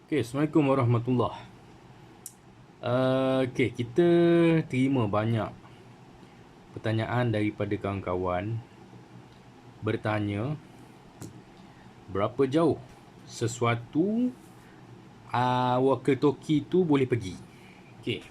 Okay, Assalamualaikum warahmatullahi. Okay, kita terima banyak pertanyaan daripada kawan-kawan bertanya berapa jauh sesuatu walkie-talkie tu boleh pergi. Okay,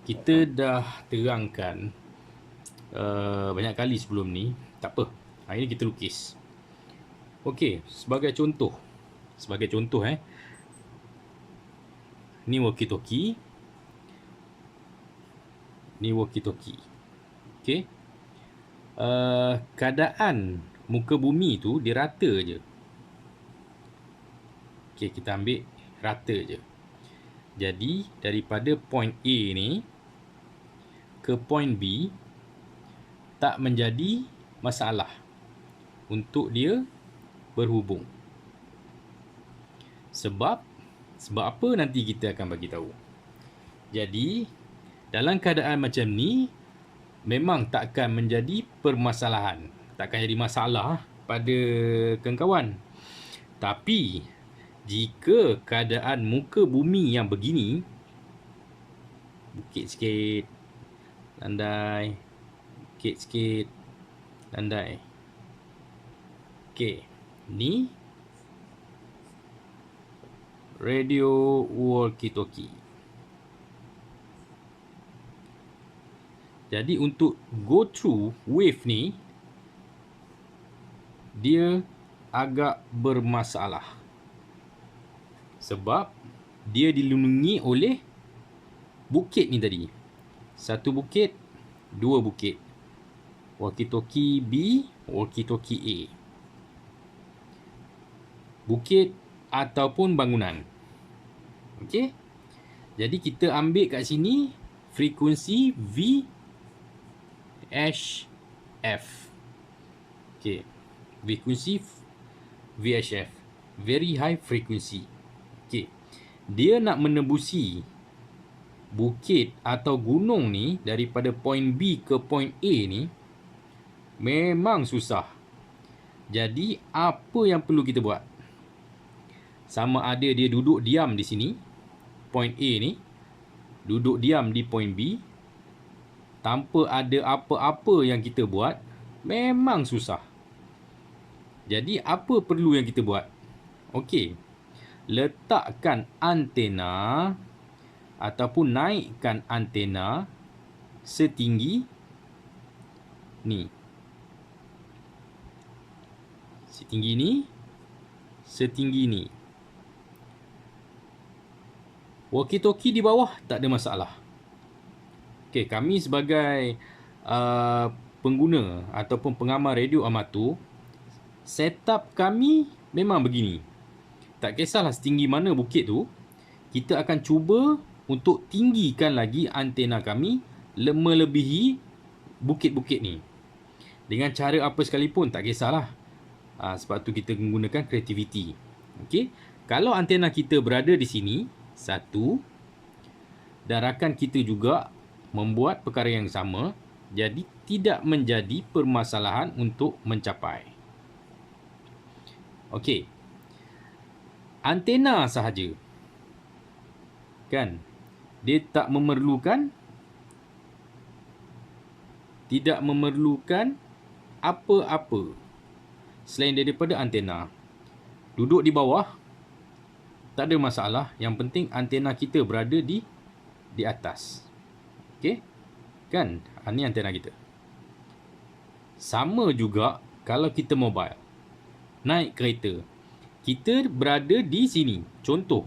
kita dah terangkan banyak kali sebelum ni. Tak apa, hari ni kita lukis. Okay, sebagai contoh, ni walkie-talkie, ni walkie-talkie. Okay, keadaan muka bumi tu dia rata je. Okay, kita ambil rata je. Jadi daripada point A ni ke point B tak menjadi masalah untuk dia berhubung. Sebab apa nanti kita akan bagi tahu. Jadi dalam keadaan macam ni memang takkan menjadi permasalahan, takkan jadi masalah pada kawan-kawan. Tapi jika keadaan muka bumi yang begini, bukit sikit, landai, bukit sikit, landai. Okey, ni radio walkie-talkie. Jadi untuk go through wave ni, dia agak bermasalah. Sebab dia dilindungi oleh bukit ni tadi. Satu bukit, dua bukit. Walkie-talkie B, walkie-talkie A. Bukit ataupun bangunan. Okey. Jadi kita ambil kat sini frekuensi VHF. Okey. Frekuensi VHF, very high frequency. Okey. Dia nak menembusi bukit atau gunung ni daripada point B ke point A ni memang susah. Jadi apa yang perlu kita buat? Sama ada dia duduk diam di sini, point A ni, duduk diam di point B, tanpa ada apa-apa yang kita buat, memang susah. Jadi apa perlu yang kita buat? Okey, letakkan antena ataupun naikkan antena setinggi ni. Setinggi ni, setinggi ni. Walkie-talkie di bawah tak ada masalah. Okey, kami sebagai pengguna ataupun pengamal radio amatur, setup kami memang begini. Tak kisahlah setinggi mana bukit tu, kita akan cuba untuk tinggikan lagi antena kami melebihi bukit-bukit ni. Dengan cara apa sekalipun, tak kisahlah. Sebab tu kita menggunakan kreativiti. Okey, kalau antena kita berada di sini, satu, dan rakan kita juga membuat perkara yang sama, jadi tidak menjadi permasalahan untuk mencapai. Okey, antena sahaja, kan, dia tak memerlukan, tidak memerlukan apa-apa selain daripada antena. Duduk di bawah tak ada masalah, yang penting antena kita berada di atas. Okey, kan? Ini antena kita. Sama juga kalau kita mobile, naik kereta, kita berada di sini. Contoh,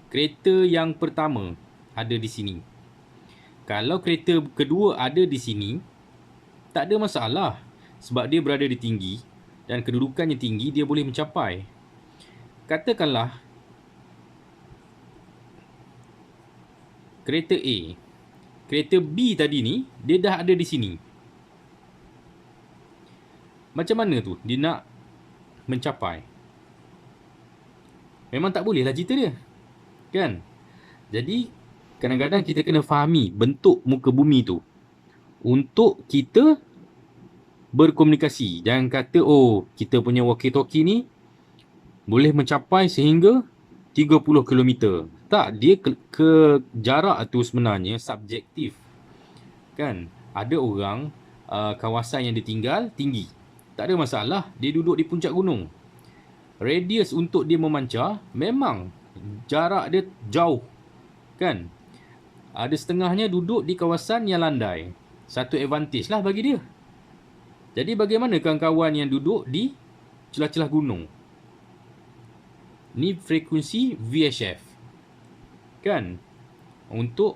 kereta yang pertama ada di sini. Kalau kereta kedua ada di sini, tak ada masalah. Sebab dia berada di tinggi dan kedudukannya tinggi, dia boleh mencapai. Katakanlah kereta A, kereta B tadi ni, dia dah ada di sini. Macam mana tu dia nak mencapai? Memang tak boleh lah cerita dia, kan? Jadi kadang-kadang kita kena fahami bentuk muka bumi tu untuk kita berkomunikasi. Jangan kata, oh, kita punya walkie-talkie ni boleh mencapai sehingga 30 kilometer. Tak, dia ke jarak tu sebenarnya subjektif. Kan? Ada orang kawasan yang ditinggal tinggi. Tak ada masalah, dia duduk di puncak gunung. Radius untuk dia memancar memang jarak dia jauh. Kan? Ada setengahnya duduk di kawasan yang landai. Satu advantage lah bagi dia. Jadi bagaimana kawan-kawan yang duduk di celah-celah gunung? Ni frekuensi VHF. Kan? Untuk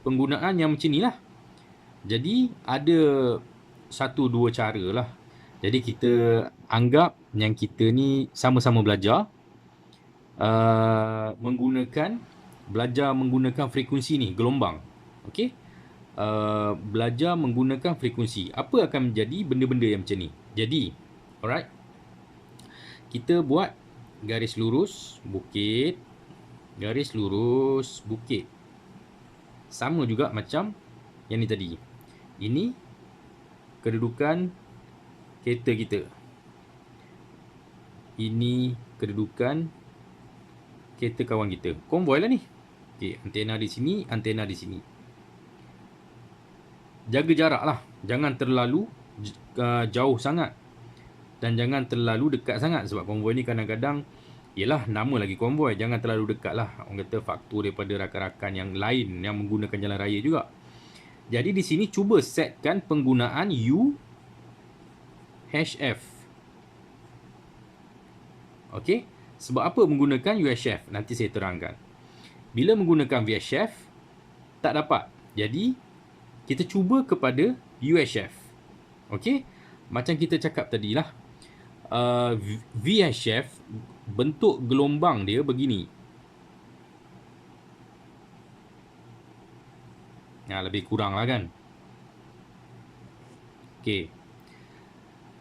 penggunaan yang macam ni lah. Jadi ada satu dua cara lah. Jadi kita anggap yang kita ni sama-sama belajar belajar menggunakan frekuensi ni, gelombang. Okey. Belajar menggunakan frekuensi. Apa akan menjadi benda-benda yang macam ni? Jadi, alright. Kita buat garis lurus bukit, garis lurus bukit. Sama juga macam yang ni tadi. Ini kedudukan kereta kita. Ini kedudukan kereta kawan kita. Konvoi lah ni. Okey, antena di sini, antena di sini. Jaga jarak lah. Jangan terlalu jauh sangat. Dan jangan terlalu dekat sangat. Sebab konvoi ni kadang-kadang, yelah, nama lagi konvoi. Jangan terlalu dekat lah. Orang kata faktor daripada rakan-rakan yang lain yang menggunakan jalan raya juga. Jadi di sini cuba setkan penggunaan UHF. Okey. Sebab apa menggunakan UHF? Nanti saya terangkan. Bila menggunakan VHF, tak dapat. Jadi, kita cuba kepada UHF. Okey? Macam kita cakap tadi lah. VHF, bentuk gelombang dia begini. Lebih kurang lah kan? Okey.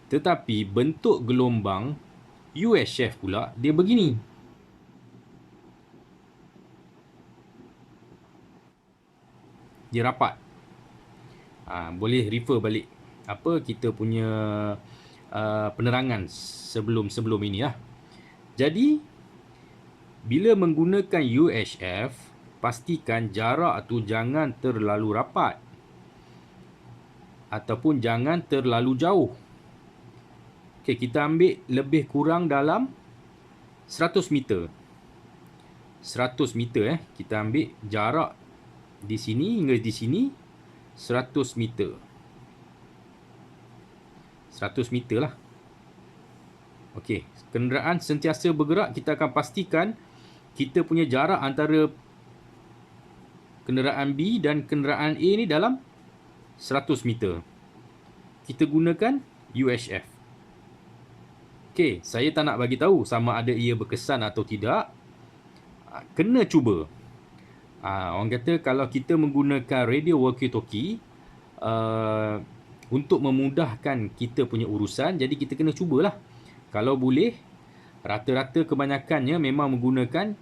Tetapi bentuk gelombang UHF pula dia begini. Dia rapat. Boleh refer balik apa kita punya penerangan sebelum ini lah. Jadi bila menggunakan UHF, pastikan jarak tu jangan terlalu rapat ataupun jangan terlalu jauh. Okey, kita ambil lebih kurang dalam 100 meter. 100 meter kita ambil jarak di sini hingga di sini 100 meter. 100 meter lah. Okey, kenderaan sentiasa bergerak, kita akan pastikan kita punya jarak antara kenderaan B dan kenderaan A ni dalam 100 meter. Kita gunakan UHF. Okey, saya tak nak bagi tahu sama ada ia berkesan atau tidak. Kena cuba. Orang kata kalau kita menggunakan radio walkie-talkie untuk memudahkan kita punya urusan, jadi kita kena cubalah. Kalau boleh, rata-rata kebanyakannya memang menggunakan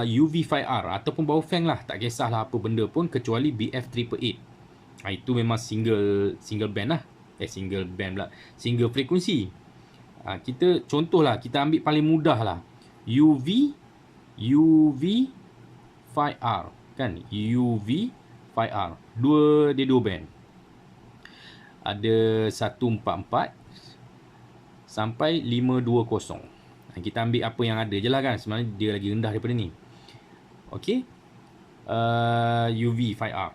UV5R ataupun Baofeng lah. Tak kisahlah apa benda pun kecuali BF888. Itu memang single band lah. Single band pula. Single frekuensi. Kita contohlah, kita ambil paling mudah lah. UV5R kan, UV5R. Dia dua band. Ada 144 sampai 520. Kita ambil apa yang ada je lah kan. Sebenarnya dia lagi rendah daripada ni. Okey. UV5R.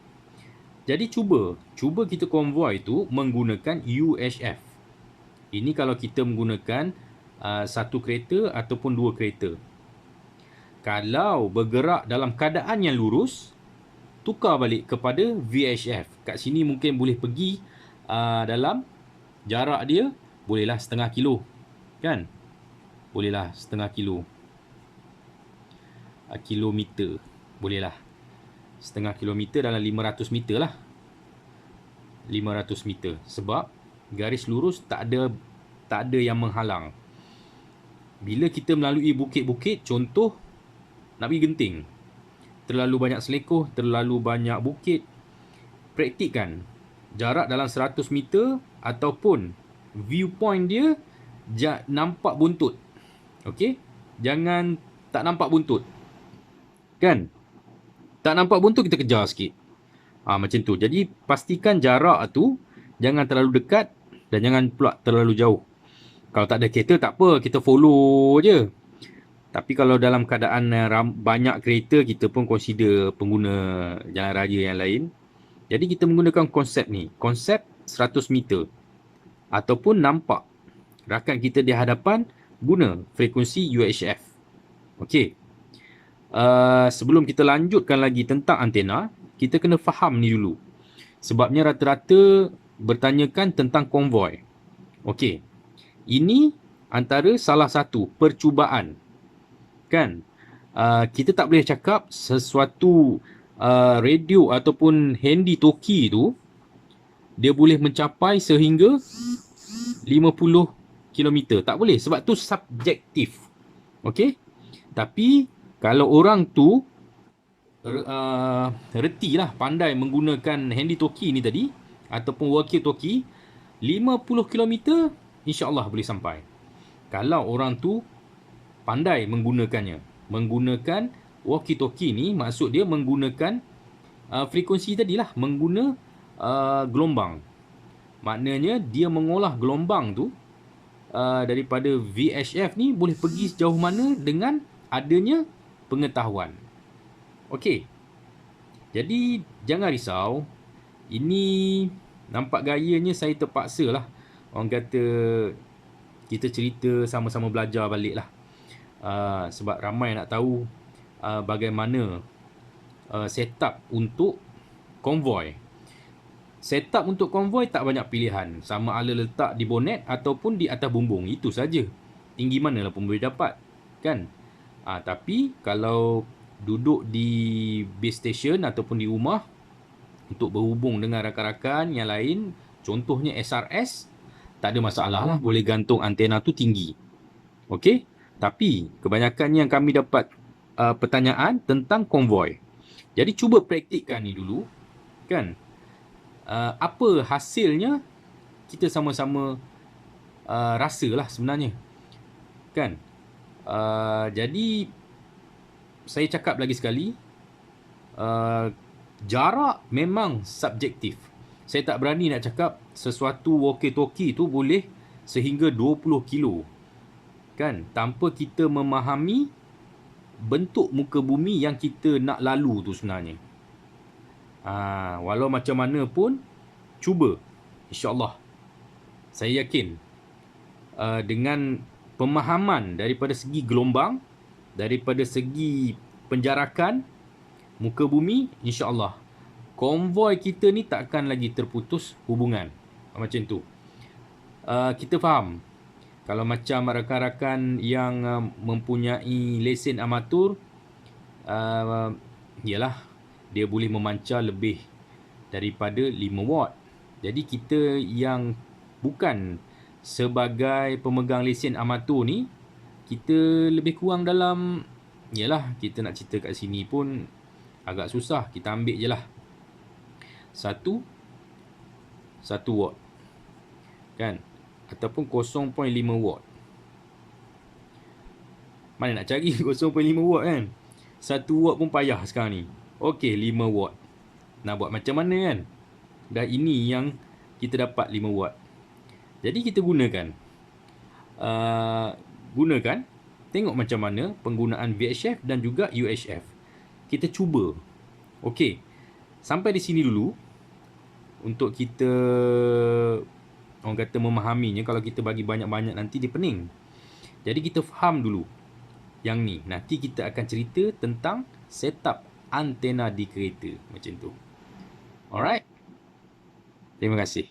Jadi cuba kita konvoi tu menggunakan UHF. Ini kalau kita menggunakan satu kereta ataupun dua kereta. Kalau bergerak dalam keadaan yang lurus, tukar balik kepada VHF. Kat sini mungkin boleh pergi dalam jarak dia, bolehlah setengah kilo. Kan? Bolehlah setengah kilo. Kilometer. Bolehlah. Setengah kilometer dalam 500 meter lah. 500 meter. Sebab garis lurus tak ada yang menghalang. Bila kita melalui bukit-bukit, contoh nak pergi Genting, terlalu banyak selekoh, terlalu banyak bukit, praktikkan jarak dalam 100 meter ataupun viewpoint dia nampak buntut. Okey, jangan tak nampak buntut. Kan? Tak nampak buntut, kita kejar sikit. Macam tu. Jadi pastikan jarak tu jangan terlalu dekat dan jangan pula terlalu jauh. Kalau tak ada kereta tak apa, kita follow je. Tapi kalau dalam keadaan banyak kereta, kita pun consider pengguna jalan raya yang lain. Jadi kita menggunakan konsep ni, konsep 100 meter. Ataupun nampak rakan kita di hadapan guna frekuensi UHF. Okey. Sebelum kita lanjutkan lagi tentang antena, kita kena faham ni dulu. Sebabnya rata-rata bertanyakan tentang konvoi. Okey. Ini antara salah satu percubaan. Kan? Kita tak boleh cakap sesuatu radio ataupun handy talkie tu dia boleh mencapai sehingga 50 km. Tak boleh sebab tu subjektif. Okey? Tapi kalau orang tu reti lah, pandai menggunakan handy talkie ni tadi ataupun walkie talkie, 50 km insya-Allah boleh sampai. Kalau orang tu pandai menggunakannya. Menggunakan walkie talkie ni maksud dia menggunakan frekuensi tadilah, mengguna gelombang. Maknanya dia mengolah gelombang tu daripada VHF ni boleh pergi sejauh mana dengan adanya pengetahuan. Okey. Jadi jangan risau. Ini nampak gayanya saya terpaksa lah. Orang kata kita cerita sama-sama belajar balik lah. Sebab ramai nak tahu bagaimana setup untuk konvoi. Setup untuk konvoi tak banyak pilihan. Sama ada letak di bonet ataupun di atas bumbung. Itu saja. Tinggi mana lah pun boleh dapat. Kan? Tapi kalau duduk di base station ataupun di rumah untuk berhubung dengan rakan-rakan yang lain, contohnya SRS, tak ada masalah lah. Boleh gantung antena tu tinggi. Okey? Tapi kebanyakan yang kami dapat pertanyaan tentang konvoi. Jadi cuba praktikkan ni dulu. Kan? Apa hasilnya kita sama-sama rasalah sebenarnya. Kan? Jadi saya cakap lagi sekali, jarak memang subjektif. Saya tak berani nak cakap sesuatu walkie-talkie tu boleh sehingga 20 kilo. Kan? Tanpa kita memahami bentuk muka bumi yang kita nak lalu tu sebenarnya. Walau macam mana pun, cuba. InsyaAllah. Saya yakin dengan pemahaman daripada segi gelombang, daripada segi penjarakan muka bumi, insya-Allah konvoi kita ni takkan lagi terputus hubungan. Macam tu. Kita faham. Kalau macam rakan-rakan yang mempunyai lesen amatur, ialah dia boleh memancar lebih daripada 5 watt. Jadi kita yang bukan sebagai pemegang lesen amatur ni, kita lebih kurang dalam, yalah, kita nak cerita kat sini pun agak susah. Kita ambil je lah 1 watt. Kan? Ataupun 0.5 watt. Mana nak cari 0.5 watt kan? 1 watt pun payah sekarang ni. Okey, 5 watt. Nak buat macam mana kan? Dah ini yang kita dapat 5 watt. Jadi kita gunakan. Tengok macam mana penggunaan VHF dan juga UHF. Kita cuba. Okey. Sampai di sini dulu. Untuk kita, orang kata, memahaminya. Kalau kita bagi banyak-banyak nanti dia pening. Jadi kita faham dulu yang ni. Nanti kita akan cerita tentang setup antena di kereta. Macam tu. Alright. Terima kasih.